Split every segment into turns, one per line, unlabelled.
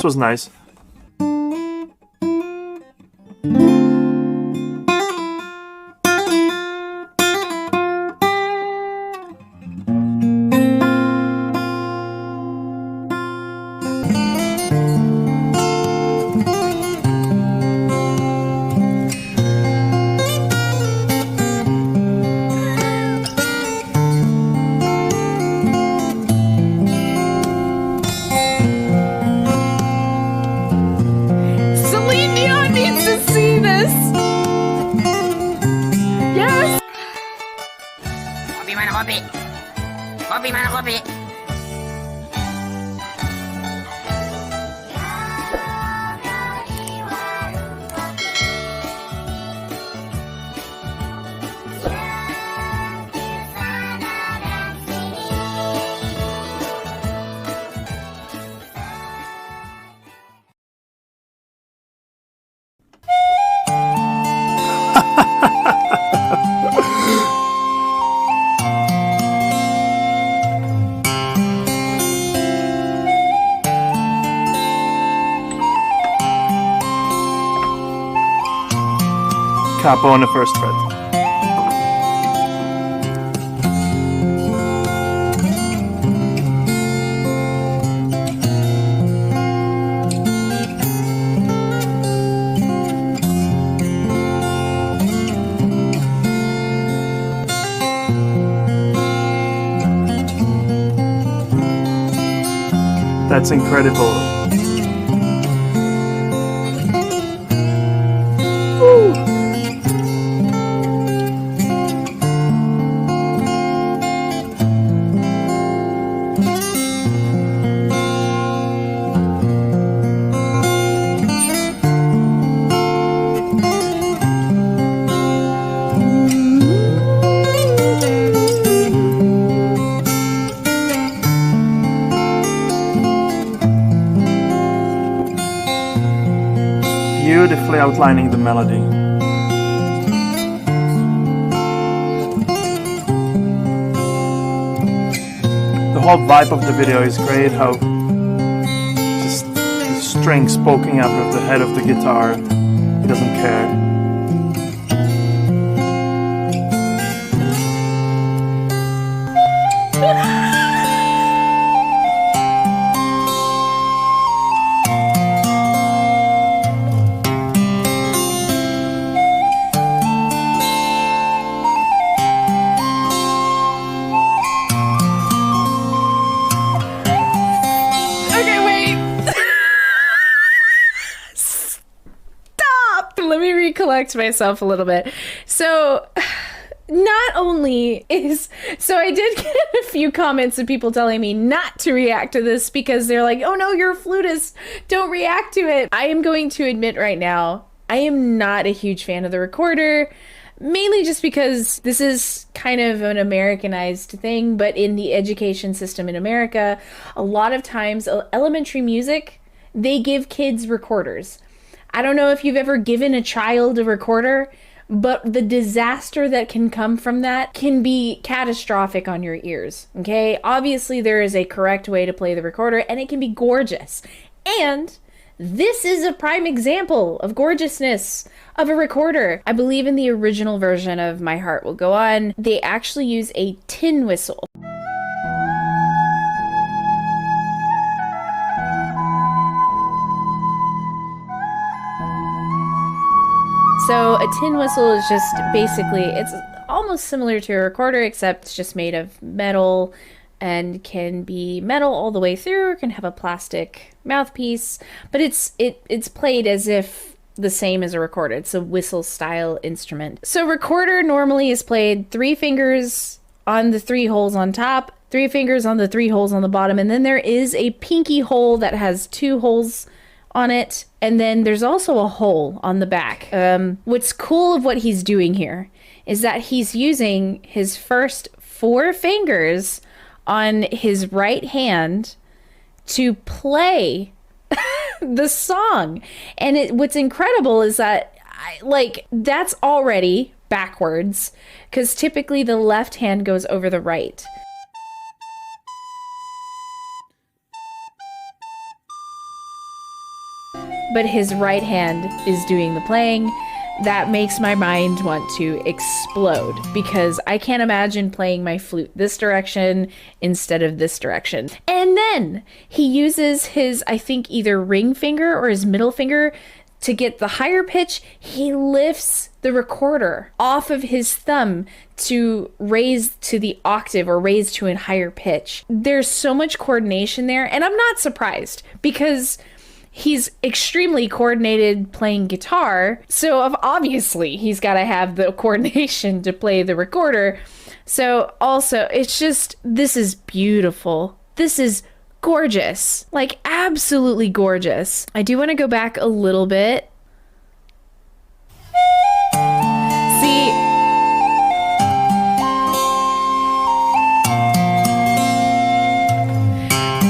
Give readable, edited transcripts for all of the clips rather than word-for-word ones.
chorus was nice.
Kopi mana kopi?
Capo on the first fret. That's incredible. Beautifully outlining the melody. The whole vibe of the video is great, how just the strings poking out of the head of the guitar. He doesn't care.
Collect myself a little bit. So not only is, so I did get a few comments of people telling me not to react to this because they're like, oh no, you're a flutist, don't react to it. I am going to admit right now, I am not a huge fan of the recorder, mainly just because this is kind of an Americanized thing, but in the education system in America, a lot of times elementary music, they give kids recorders. I don't know if you've ever given a child a recorder, but the disaster that can come from that can be catastrophic on your ears, okay? Obviously, there is a correct way to play the recorder, and it can be gorgeous. And this is a prime example of gorgeousness of a recorder. I believe in the original version of My Heart Will Go On, they actually use a tin whistle. So a tin whistle is just basically, it's almost similar to a recorder, except it's just made of metal and can be metal all the way through, or can have a plastic mouthpiece, but it's played as if the same as a recorder. It's a whistle style instrument. So recorder normally is played 3 fingers on the 3 holes on top, 3 fingers on the 3 holes on the bottom, and then there is a pinky hole that has 2 holes on it, and then there's also a hole on the back. What's cool of what he's doing here is that he's using his first 4 fingers on his right hand to play the song. And what's incredible is that that's already backwards, because typically the left hand goes over the right. but his right hand is doing the playing. That makes my mind want to explode because I can't imagine playing my flute this direction instead of this direction. And then he uses his, I think, either ring finger or his middle finger to get the higher pitch. He lifts the recorder off of his thumb to raise to the octave or raise to a higher pitch. There's so much coordination there, and I'm not surprised because he's extremely coordinated playing guitar, so obviously he's got to have the coordination to play the recorder. So also, it's just, this is beautiful. This is gorgeous. Like, absolutely gorgeous. I do want to go back a little bit. See,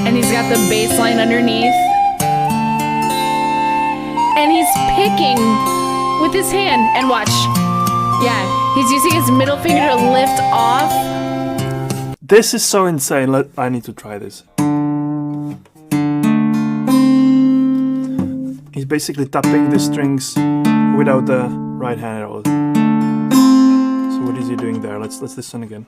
and he's got the bass line underneath. And he's picking with his hand, and watch. Yeah, he's using his middle finger to lift off.
This is so insane. I need to try this. He's basically tapping the strings without the right hand at all. So what is he doing there? Let's listen again.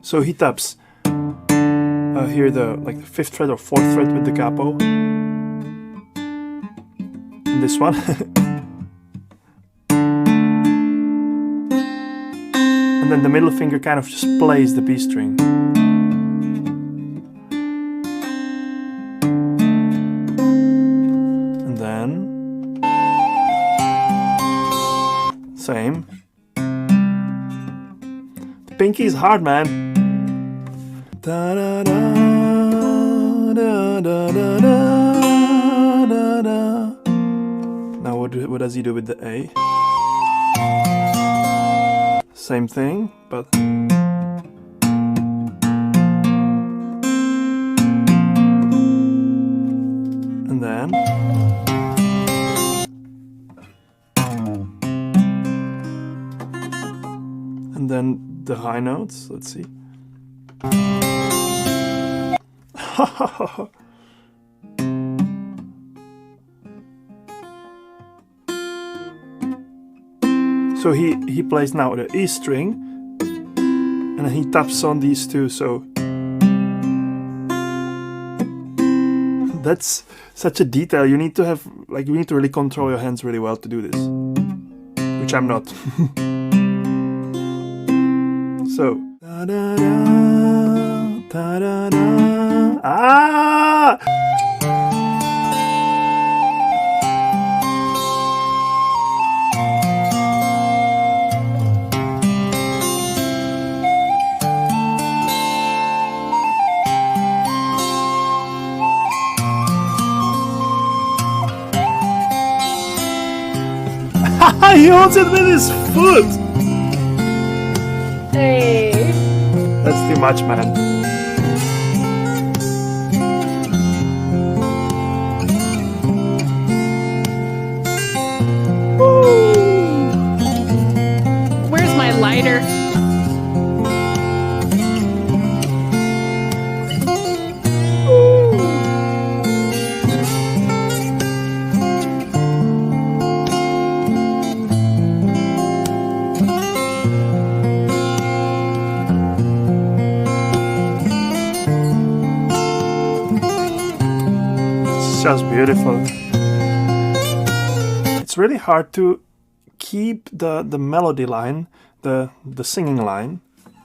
So he taps here the 5th fret or 4th fret with the capo. And this one. And then the middle finger kind of just plays the B string. And then same. The pinky is hard, man. Da, da, da, da, da, da, da, da. Now what does he do with the A? Same thing, but and then the high notes. Let's see. So he plays now the E string, and then he taps on these two. So that's such a detail. You need to have, like, you need to really control your hands really well to do this, which I'm not. So da, da, da, da, da, da. Ah! He holds it with his foot!
Hey!
That's too much, man.
Woo! Where's my lighter?
Just beautiful. It's really hard to keep the melody line, the singing line,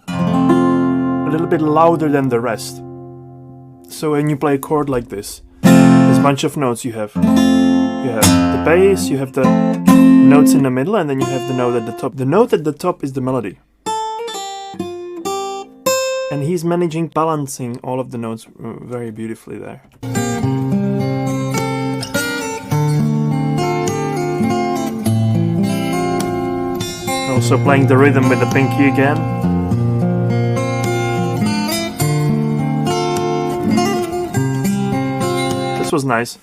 a little bit louder than the rest. So when you play a chord like this, there's a bunch of notes you have. You have the bass, you have the notes in the middle, and then you have the note at the top. The note at the top is the melody. And he's managing balancing all of the notes very beautifully there. Also playing the rhythm with the pinky again. This was nice.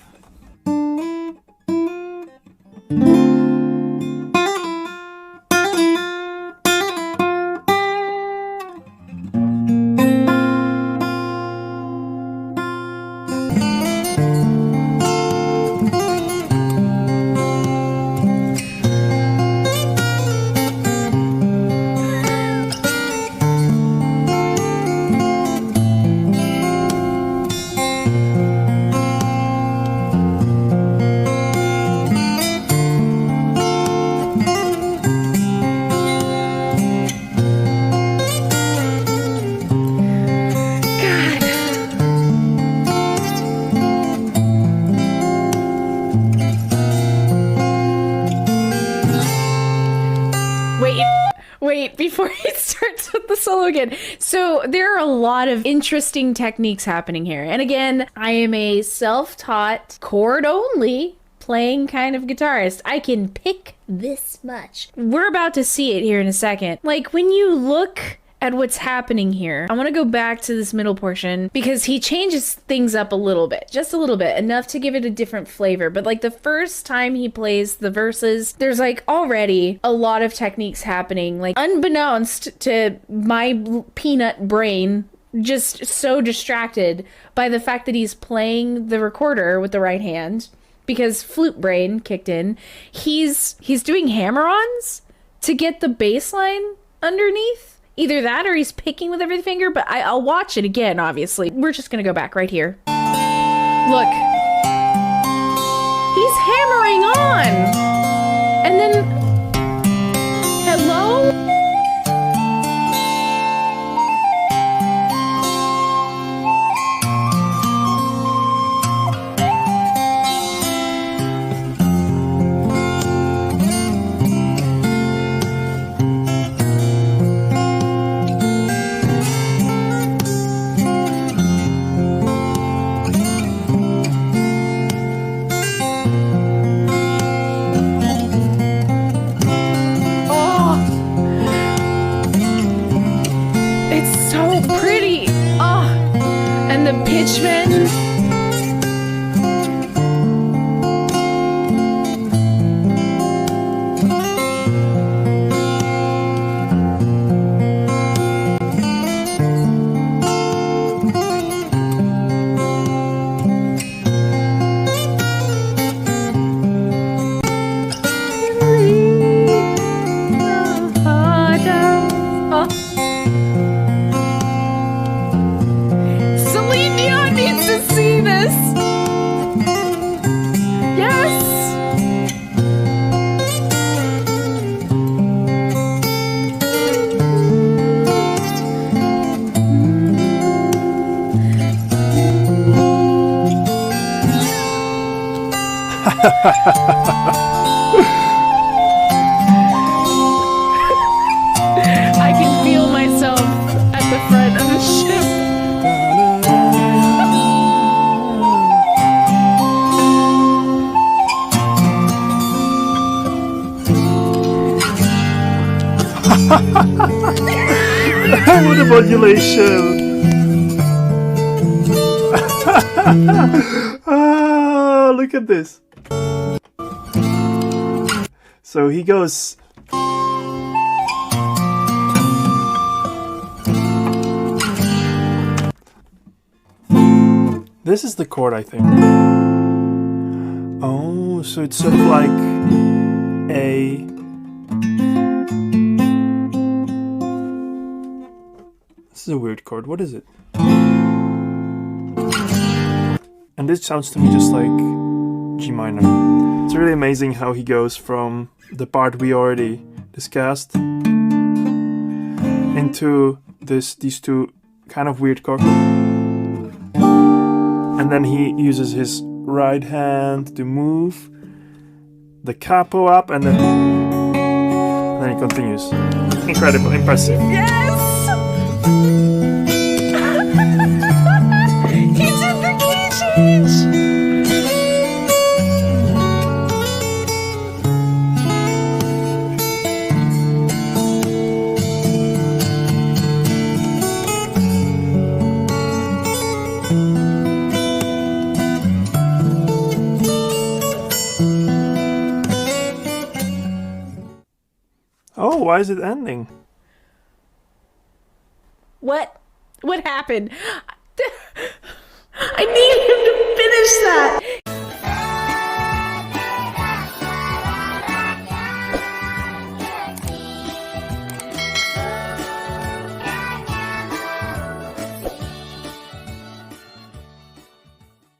It starts with the solo again. So there are a lot of interesting techniques happening here. And again, I am a self-taught chord only playing kind of guitarist. I can pick this much. We're about to see it here in a second. Like when you look at what's happening here, I want to go back to this middle portion because he changes things up a little bit, just a little bit, enough to give it a different flavor. But like the first time he plays the verses, there's like already a lot of techniques happening, like unbeknownst to my peanut brain, just so distracted by the fact that he's playing the recorder with the right hand because flute brain kicked in. He's doing hammer-ons to get the bass line underneath. Either that or he's picking with every finger, but I'll watch it again, obviously. We're just gonna go back right here. Look. He's hammering on! And then... Hello? I can feel myself at the front of the ship.
What a modulation! Ah, look at this. So he goes. This is the chord, I think. Oh, so it's sort of like a. This is a weird chord. What is it? And this sounds to me just like G minor. It's really amazing how he goes from the part we already discussed into these two kind of weird chords. And then he uses his right hand to move the capo up, and then he continues. Incredible, impressive.
Yes! He did the key change!
Oh, why is it ending?
What happened?